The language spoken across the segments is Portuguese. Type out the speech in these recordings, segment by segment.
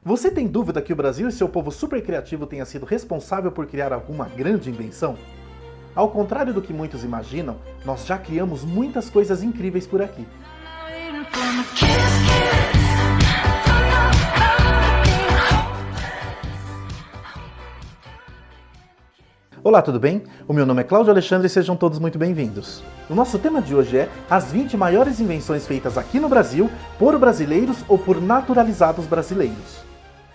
Você tem dúvida que o Brasil e seu povo super criativo tenha sido responsável por criar alguma grande invenção? Ao contrário do que muitos imaginam, nós já criamos muitas coisas incríveis por aqui. Olá, tudo bem? O meu nome é Cláudio Alexandre e sejam todos muito bem-vindos. O nosso tema de hoje é as 20 maiores invenções feitas aqui no Brasil por brasileiros ou por naturalizados brasileiros.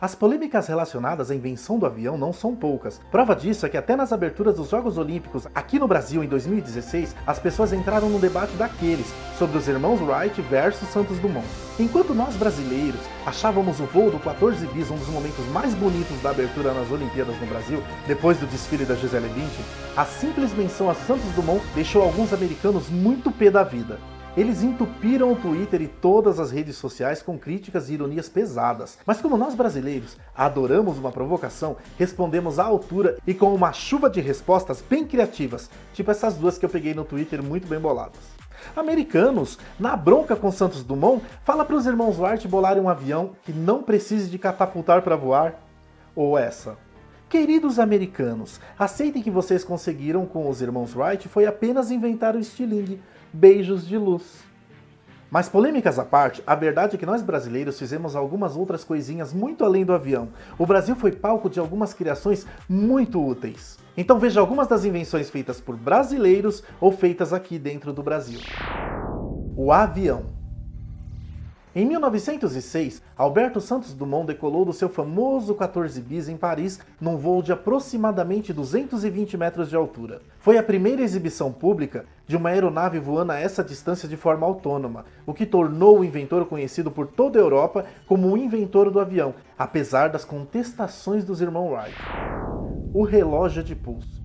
As polêmicas relacionadas à invenção do avião não são poucas. Prova disso é que até nas aberturas dos Jogos Olímpicos aqui no Brasil em 2016, as pessoas entraram num debate daqueles sobre os irmãos Wright versus Santos Dumont. Enquanto nós brasileiros achávamos o voo do 14 bis um dos momentos mais bonitos da abertura nas Olimpíadas no Brasil, depois do desfile da Gisele Bündchen, a simples menção a Santos Dumont deixou alguns americanos muito pé da vida. Eles entupiram o Twitter e todas as redes sociais com críticas e ironias pesadas. Mas como nós brasileiros adoramos uma provocação, respondemos à altura e com uma chuva de respostas bem criativas, tipo essas duas que eu peguei no Twitter muito bem boladas. Americanos, na bronca com Santos Dumont, fala para os irmãos Wright bolarem um avião que não precise de catapultar para voar. Ou essa: queridos americanos, aceitem que vocês conseguiram com os irmãos Wright foi apenas inventar o estilingue. Beijos de luz. Mas polêmicas à parte, a verdade é que nós brasileiros fizemos algumas outras coisinhas muito além do avião. O Brasil foi palco de algumas criações muito úteis. Então veja algumas das invenções feitas por brasileiros ou feitas aqui dentro do Brasil. O avião. Em 1906, Alberto Santos Dumont decolou do seu famoso 14 bis em Paris num voo de aproximadamente 220 metros de altura. Foi a primeira exibição pública de uma aeronave voando a essa distância de forma autônoma, o que tornou o inventor conhecido por toda a Europa como o inventor do avião, apesar das contestações dos irmãos Wright. O relógio de pulso.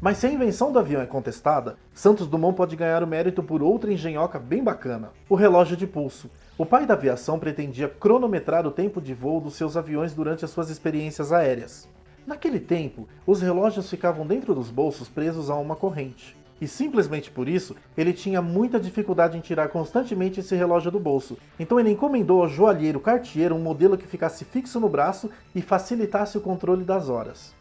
Mas se a invenção do avião é contestada, Santos Dumont pode ganhar o mérito por outra engenhoca bem bacana: o relógio de pulso. O pai da aviação pretendia cronometrar o tempo de voo dos seus aviões durante as suas experiências aéreas. Naquele tempo, os relógios ficavam dentro dos bolsos presos a uma corrente. E simplesmente por isso, ele tinha muita dificuldade em tirar constantemente esse relógio do bolso. Então ele encomendou ao joalheiro Cartier um modelo que ficasse fixo no braço e facilitasse o controle das horas.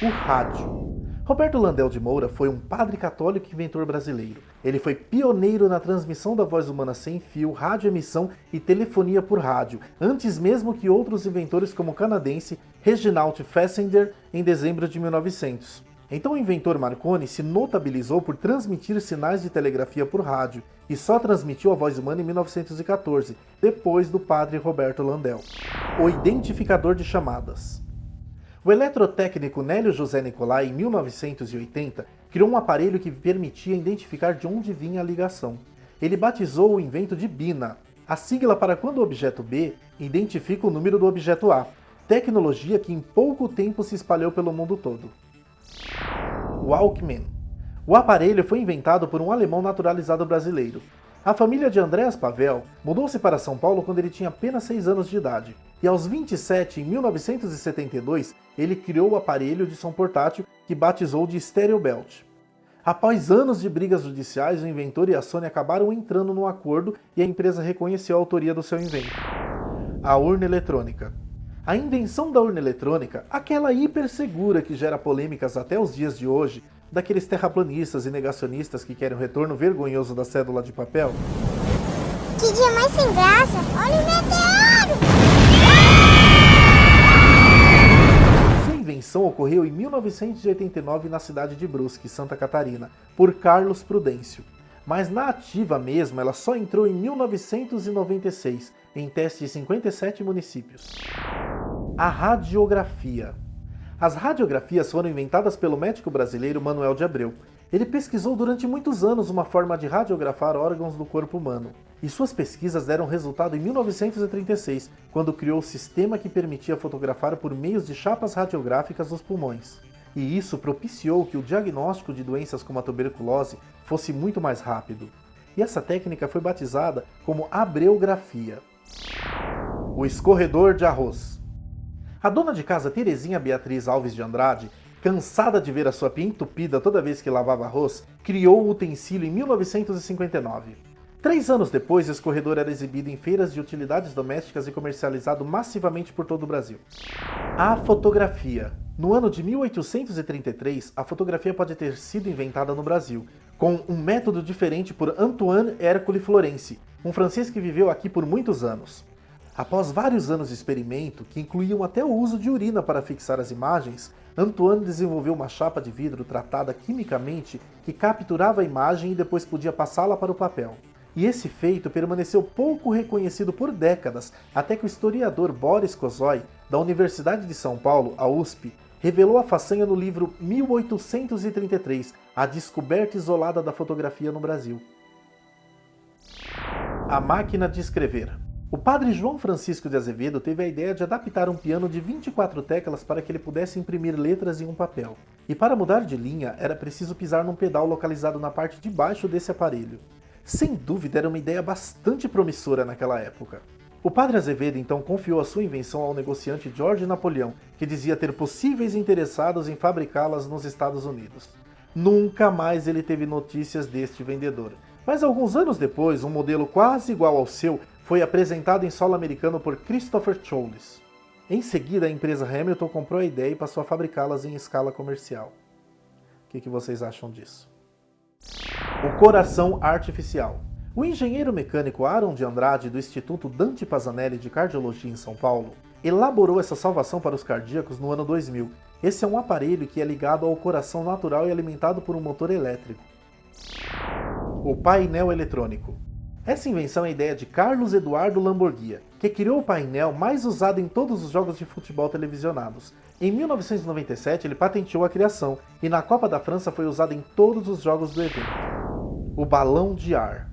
O rádio. Roberto Landel de Moura foi um padre católico e inventor brasileiro. Ele foi pioneiro na transmissão da voz humana sem fio, radioemissão e telefonia por rádio, antes mesmo que outros inventores como o canadense Reginald Fessenden em dezembro de 1900. Então o inventor Marconi se notabilizou por transmitir sinais de telegrafia por rádio e só transmitiu a voz humana em 1914, depois do padre Roberto Landel. O identificador de chamadas. O eletrotécnico Nélio José Nicolai, em 1980, criou um aparelho que permitia identificar de onde vinha a ligação. Ele batizou o invento de BINA, a sigla para quando o objeto B identifica o número do objeto A, tecnologia que em pouco tempo se espalhou pelo mundo todo. Walkman. O aparelho foi inventado por um alemão naturalizado brasileiro. A família de Andreas Pavel mudou-se para São Paulo quando ele tinha apenas 6 anos de idade, e aos 27, em 1972, ele criou o aparelho de som portátil que batizou de Stereo Belt. Após anos de brigas judiciais, o inventor e a Sony acabaram entrando num acordo e a empresa reconheceu a autoria do seu invento. A urna eletrônica. A invenção da urna eletrônica, aquela hiper segura que gera polêmicas até os dias de hoje, daqueles terraplanistas e negacionistas que querem o retorno vergonhoso da cédula de papel? Que dia mais sem graça! Olha o meteoro! Sua invenção ocorreu em 1989 na cidade de Brusque, Santa Catarina, por Carlos Prudêncio. Mas na ativa mesmo, ela só entrou em 1996, em teste de 57 municípios. A radiografia. As radiografias foram inventadas pelo médico brasileiro Manuel de Abreu. Ele pesquisou durante muitos anos uma forma de radiografar órgãos do corpo humano. E suas pesquisas deram resultado em 1936, quando criou o sistema que permitia fotografar por meio de chapas radiográficas os pulmões. E isso propiciou que o diagnóstico de doenças como a tuberculose fosse muito mais rápido. E essa técnica foi batizada como abreografia. O escorredor de arroz. A dona de casa Terezinha Beatriz Alves de Andrade, cansada de ver a sua pia entupida toda vez que lavava arroz, criou o utensílio em 1959. 3 anos depois, esse corredor era exibido em feiras de utilidades domésticas e comercializado massivamente por todo o Brasil. A fotografia. No ano de 1833, a fotografia pode ter sido inventada no Brasil, com um método diferente por Antoine Hercule Florence, um francês que viveu aqui por muitos anos. Após vários anos de experimento, que incluíam até o uso de urina para fixar as imagens, Antoine desenvolveu uma chapa de vidro tratada quimicamente que capturava a imagem e depois podia passá-la para o papel. E esse feito permaneceu pouco reconhecido por décadas, até que o historiador Boris Kozoy, da Universidade de São Paulo, a USP, revelou a façanha no livro 1833, A Descoberta Isolada da Fotografia no Brasil. A máquina de escrever. O padre João Francisco de Azevedo teve a ideia de adaptar um piano de 24 teclas para que ele pudesse imprimir letras em um papel. E para mudar de linha, era preciso pisar num pedal localizado na parte de baixo desse aparelho. Sem dúvida, era uma ideia bastante promissora naquela época. O padre Azevedo então confiou a sua invenção ao negociante Jorge Napoleão, que dizia ter possíveis interessados em fabricá-las nos Estados Unidos. Nunca mais ele teve notícias deste vendedor. Mas alguns anos depois, um modelo quase igual ao seu foi apresentado em solo americano por Christopher Chollis. Em seguida, a empresa Hamilton comprou a ideia e passou a fabricá-las em escala comercial. O que vocês acham disso? O coração artificial. O engenheiro mecânico Aaron de Andrade, do Instituto Dante Pazzanelli de Cardiologia em São Paulo, elaborou essa salvação para os cardíacos no ano 2000. Esse é um aparelho que é ligado ao coração natural e alimentado por um motor elétrico. O painel eletrônico. Essa invenção é a ideia de Carlos Eduardo Lamborghia, que criou o painel mais usado em todos os jogos de futebol televisionados. Em 1997, ele patenteou a criação, e na Copa da França foi usado em todos os jogos do evento. O balão de ar.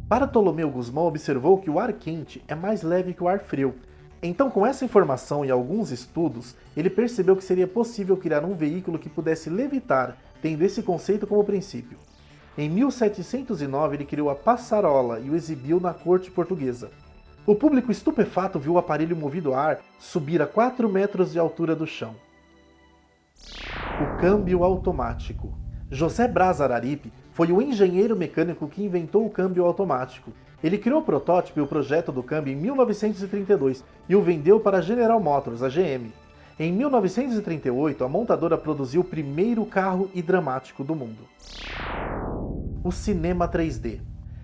Bartolomeu Guzmão observou que o ar quente é mais leve que o ar frio. Então, com essa informação e alguns estudos, ele percebeu que seria possível criar um veículo que pudesse levitar, tendo esse conceito como princípio. Em 1709, ele criou a passarola e o exibiu na corte portuguesa. O público estupefato viu o aparelho movido a ar subir a 4 metros de altura do chão. O câmbio automático. José Braz Araripe foi o engenheiro mecânico que inventou o câmbio automático. Ele criou o protótipo e o projeto do câmbio em 1932 e o vendeu para a General Motors, a GM. Em 1938, a montadora produziu o primeiro carro hidráulico do mundo. O cinema 3D.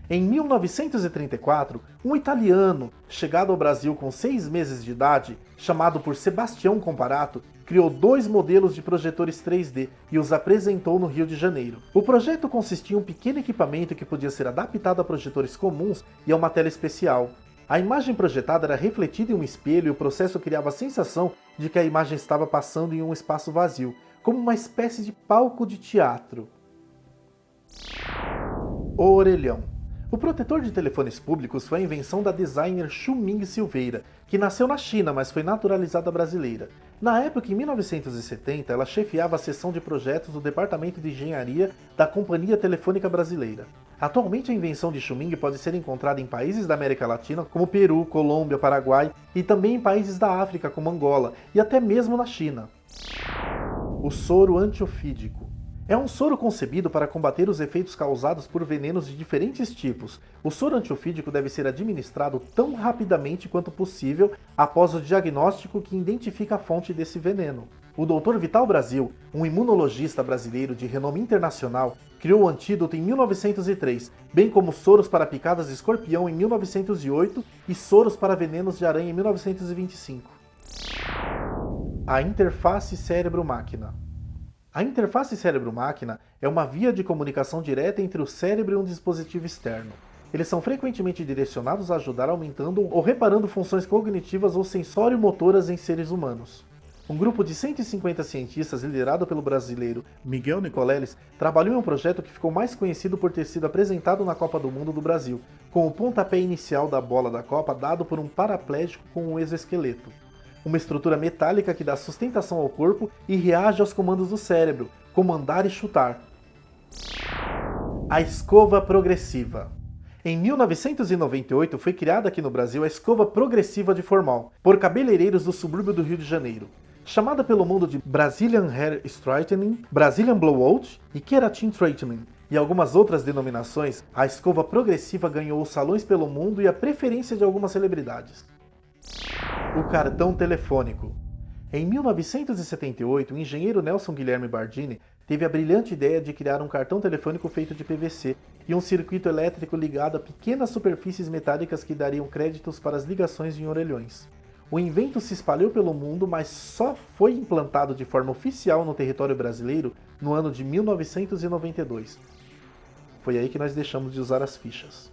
Em 1934, um italiano, chegado ao Brasil com 6 meses de idade, chamado por Sebastião Comparato, criou 2 modelos de projetores 3D e os apresentou no Rio de Janeiro. O projeto consistia em um pequeno equipamento que podia ser adaptado a projetores comuns e a uma tela especial. A imagem projetada era refletida em um espelho e o processo criava a sensação de que a imagem estava passando em um espaço vazio, como uma espécie de palco de teatro. O orelhão. O protetor de telefones públicos foi a invenção da designer Xuming Silveira, que nasceu na China, mas foi naturalizada brasileira. Na época, em 1970, ela chefiava a seção de projetos do Departamento de Engenharia da Companhia Telefônica Brasileira. Atualmente, a invenção de Xuming pode ser encontrada em países da América Latina, como Peru, Colômbia, Paraguai, e também em países da África, como Angola, e até mesmo na China. O soro antiofídico. É um soro concebido para combater os efeitos causados por venenos de diferentes tipos. O soro antiofídico deve ser administrado tão rapidamente quanto possível após o diagnóstico que identifica a fonte desse veneno. O Dr. Vital Brasil, um imunologista brasileiro de renome internacional, criou o antídoto em 1903, bem como soros para picadas de escorpião em 1908 e soros para venenos de aranha em 1925. A interface cérebro-máquina. A interface cérebro-máquina é uma via de comunicação direta entre o cérebro e um dispositivo externo. Eles são frequentemente direcionados a ajudar aumentando ou reparando funções cognitivas ou sensório-motoras em seres humanos. Um grupo de 150 cientistas, liderado pelo brasileiro Miguel Nicoleles, trabalhou em um projeto que ficou mais conhecido por ter sido apresentado na Copa do Mundo do Brasil, com o pontapé inicial da bola da Copa dado por um paraplégico com um exoesqueleto. Uma estrutura metálica que dá sustentação ao corpo e reage aos comandos do cérebro, como andar e chutar. A escova progressiva. Em 1998 foi criada aqui no Brasil a escova progressiva de Formal, por cabeleireiros do subúrbio do Rio de Janeiro. Chamada pelo mundo de Brazilian Hair Straightening, Brazilian Blowout e Keratin Straightening. e algumas outras denominações, a escova progressiva ganhou os salões pelo mundo e a preferência de algumas celebridades. O cartão telefônico. Em 1978, o engenheiro Nelson Guilherme Bardini teve a brilhante ideia de criar um cartão telefônico feito de PVC e um circuito elétrico ligado a pequenas superfícies metálicas que dariam créditos para as ligações em orelhões. O invento se espalhou pelo mundo, mas só foi implantado de forma oficial no território brasileiro no ano de 1992. Foi aí que nós deixamos de usar as fichas.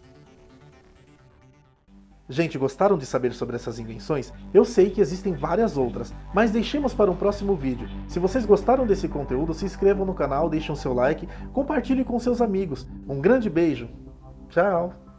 Gente, gostaram de saber sobre essas invenções? Eu sei que existem várias outras, mas deixemos para um próximo vídeo. Se vocês gostaram desse conteúdo, se inscrevam no canal, deixem o seu like, compartilhem com seus amigos. Um grande beijo. Tchau!